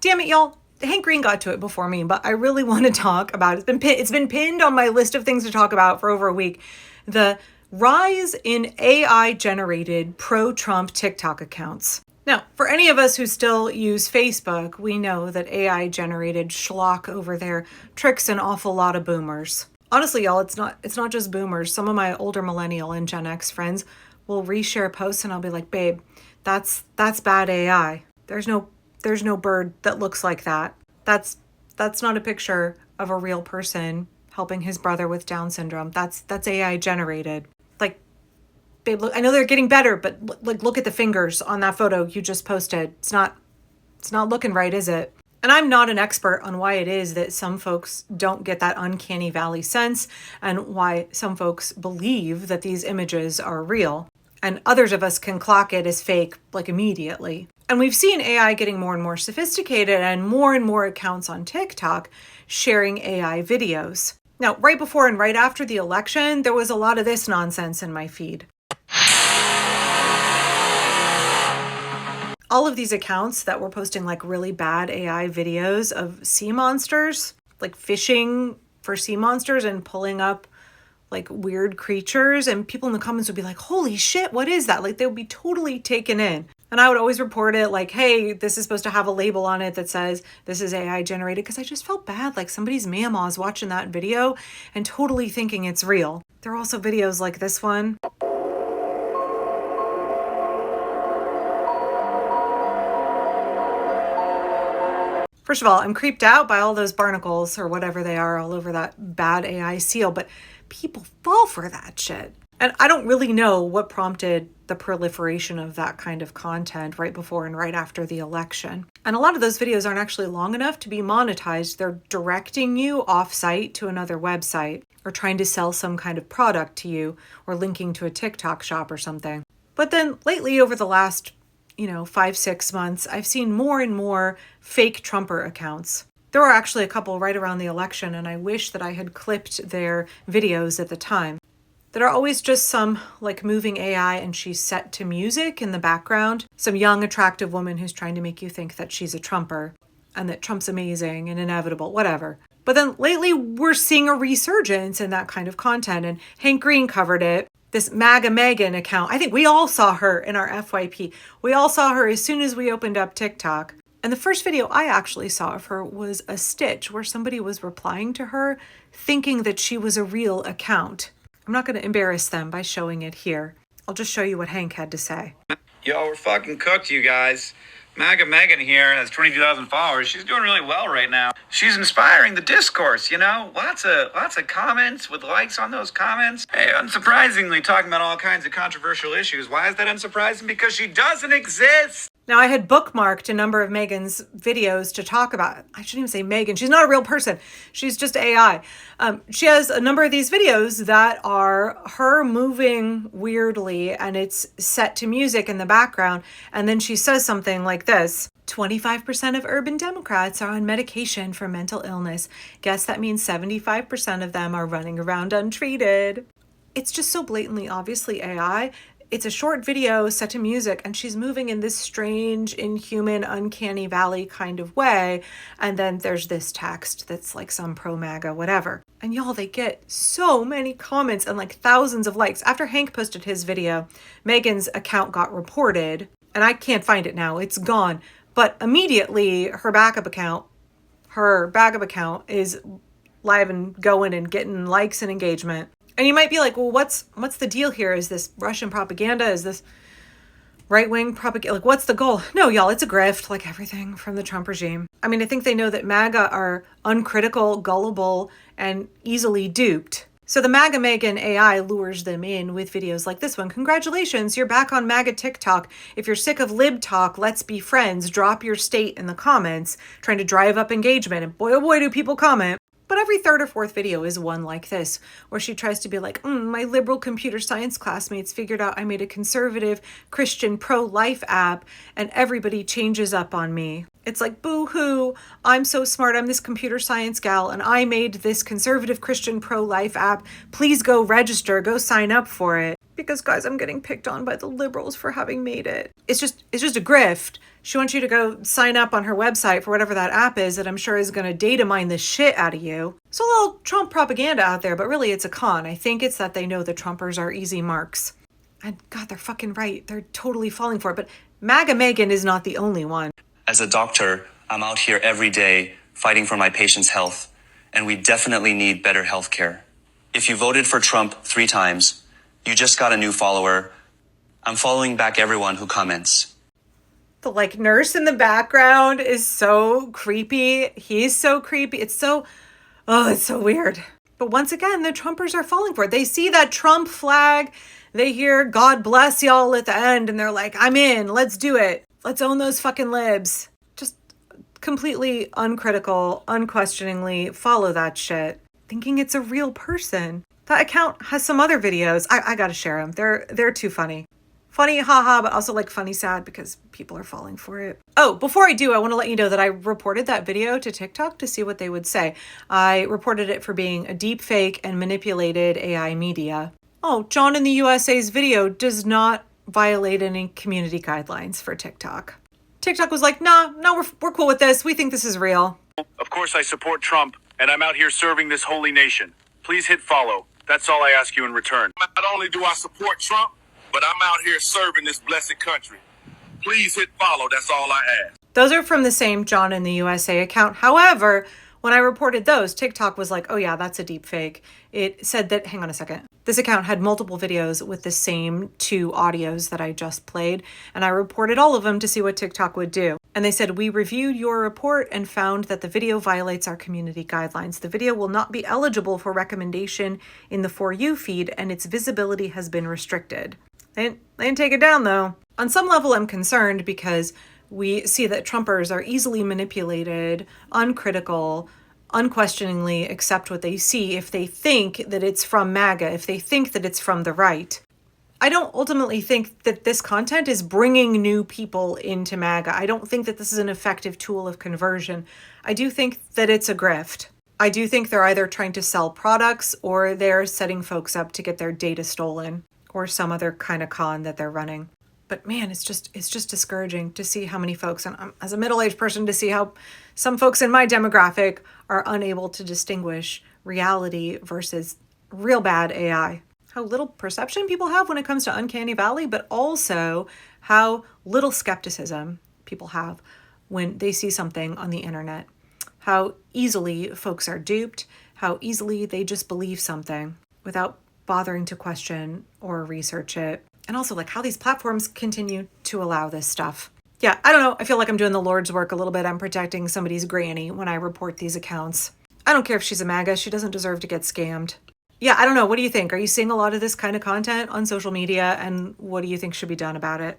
damn it, y'all. Hank Green got to it before me, but I really want to talk about it. It's been pinned on my list of things to talk about for over a week. The rise in AI-generated pro-Trump TikTok accounts. Now, for any of us who still use Facebook, we know that AI-generated schlock over there tricks an awful lot of boomers. Honestly, y'all, it's not just boomers. Some of my older millennial and Gen X friends will reshare posts and I'll be like, babe, that's bad AI. There's no bird that looks like that. That's not a picture of a real person helping his brother with Down syndrome. That's AI generated. Like, babe, look, I know they're getting better, but like, look at the fingers on that photo you just posted. It's not looking right, is it? And I'm not an expert on why it is that some folks don't get that uncanny valley sense and why some folks believe that these images are real. And others of us can clock it as fake like immediately. And we've seen AI getting more and more sophisticated and more accounts on TikTok sharing AI videos. Now, right before and right after the election, there was a lot of this nonsense in my feed. All of these accounts that were posting like really bad AI videos of sea monsters, like fishing for sea monsters and pulling up like weird creatures, and people in the comments would be like, holy shit, what is that? Like, they would be totally taken in. And I would always report it like, hey, this is supposed to have a label on it that says this is AI generated, because I just felt bad, like somebody's mama's watching that video and totally thinking it's real. There are also videos like this one. First of all, I'm creeped out by all those barnacles or whatever they are all over that bad AI seal, but people fall for that shit. And I don't really know what prompted the proliferation of that kind of content right before and right after the election. And a lot of those videos aren't actually long enough to be monetized. They're directing you off-site to another website or trying to sell some kind of product to you or linking to a TikTok shop or something. But then lately, over the last 5-6 months, I've seen more and more fake Trumper accounts. There were actually a couple right around the election, and I wish that I had clipped their videos at the time. That are always just some like moving AI and she's set to music in the background. Some young, attractive woman who's trying to make you think that she's a Trumper and that Trump's amazing and inevitable, whatever. But then lately we're seeing a resurgence in that kind of content, and Hank Green covered it. This MAGA Megan account, I think we all saw her in our FYP. We all saw her as soon as we opened up TikTok. And the first video I actually saw of her was a stitch where somebody was replying to her thinking that she was a real account. I'm not going to embarrass them by showing it here. I'll just show you what Hank had to say. Yo, we're fucking cooked, you guys. MAGA Megan here has 22,000 followers. She's doing really well right now. She's inspiring the discourse, Lots of comments with likes on those comments. Hey, unsurprisingly, talking about all kinds of controversial issues. Why is that unsurprising? Because she doesn't exist. Now, I had bookmarked a number of Megan's videos to talk about. I shouldn't even say Megan. She's not a real person. She's just AI. She has a number of these videos that are her moving weirdly, and it's set to music in the background. And then she says something like this. 25% of urban Democrats are on medication for mental illness. Guess that means 75% of them are running around untreated. It's just so blatantly, obviously AI. It's a short video set to music, and she's moving in this strange, inhuman, uncanny valley kind of way. And then there's this text that's like some pro-MAGA, whatever. And y'all, they get so many comments and like thousands of likes. After Hank posted his video, Megan's account got reported, and I can't find it now. It's gone. But immediately her backup account is live and going and getting likes and engagement. And you might be like, well, what's the deal here? Is this Russian propaganda? Is this right-wing propaganda? Like, what's the goal? No, y'all, it's a grift, like everything from the Trump regime. I mean, I think they know that MAGA are uncritical, gullible, and easily duped. So the MAGA Megan AI lures them in with videos like this one. Congratulations, you're back on MAGA TikTok. If you're sick of lib talk, let's be friends. Drop your state in the comments, trying to drive up engagement. And boy, oh boy, do people comment. But every third or fourth video is one like this, where she tries to be like, my liberal computer science classmates figured out I made a conservative Christian pro-life app and everybody changes up on me. It's like, boo-hoo, I'm so smart, I'm this computer science gal, and I made this conservative Christian pro-life app. Please go register, go sign up for it. because guys, I'm getting picked on by the liberals for having made it. It's just a grift. She wants you to go sign up on her website for whatever that app is that I'm sure is going to data mine the shit out of you. It's a little Trump propaganda out there, but really it's a con. I think it's that they know the Trumpers are easy marks. And God, they're fucking right. They're totally falling for it. But MAGA Megan is not the only one. As a doctor, I'm out here every day fighting for my patients' health, and we definitely need better health care. If you voted for Trump 3 times, you just got a new follower. I'm following back everyone who comments. The nurse in the background is so creepy. He's so creepy. It's so weird. But once again, the Trumpers are falling for it. They see that Trump flag. They hear God bless y'all at the end. And they're like, I'm in. Let's do it. Let's own those fucking libs. Just completely uncritical, unquestioningly follow that shit. Thinking it's a real person. That account has some other videos. I gotta share them. They're too funny. Funny, haha, but also funny sad because people are falling for it. Oh, before I do, I want to let you know that I reported that video to TikTok to see what they would say. I reported it for being a deep fake and manipulated AI media. Oh, John in the USA's video does not violate any community guidelines for TikTok. TikTok was like, no, we're cool with this. We think this is real. Of course I support Trump, and I'm out here serving this holy nation. Please hit follow. That's all I ask you in return. Not only do I support Trump, but I'm out here serving this blessed country. Please hit follow. That's all I ask. Those are from the same John in the USA account. However, when I reported those, TikTok was like, oh yeah, that's a deep fake. It said that, hang on a second. This account had multiple videos with the same 2 audios that I just played, and I reported all of them to see what TikTok would do. And they said, we reviewed your report and found that the video violates our community guidelines. The video will not be eligible for recommendation in the For You feed, and its visibility has been restricted. They didn't take it down, though. On some level, I'm concerned because we see that Trumpers are easily manipulated, uncritical, unquestioningly accept what they see if they think that it's from MAGA, if they think that it's from the right. I don't ultimately think that this content is bringing new people into MAGA. I don't think that this is an effective tool of conversion. I do think that it's a grift. I do think they're either trying to sell products or they're setting folks up to get their data stolen or some other kind of con that they're running. But man, it's just discouraging to see how many folks, and as a middle-aged person, to see how some folks in my demographic are unable to distinguish reality versus real bad AI. How little perception people have when it comes to Uncanny Valley, but also how little skepticism people have when they see something on the internet. How easily folks are duped, how easily they just believe something without bothering to question or research it. And also how these platforms continue to allow this stuff. Yeah, I don't know. I feel like I'm doing the Lord's work a little bit. I'm protecting somebody's granny when I report these accounts. I don't care if she's a MAGA. She doesn't deserve to get scammed. Yeah, I don't know. What do you think? Are you seeing a lot of this kind of content on social media? And what do you think should be done about it?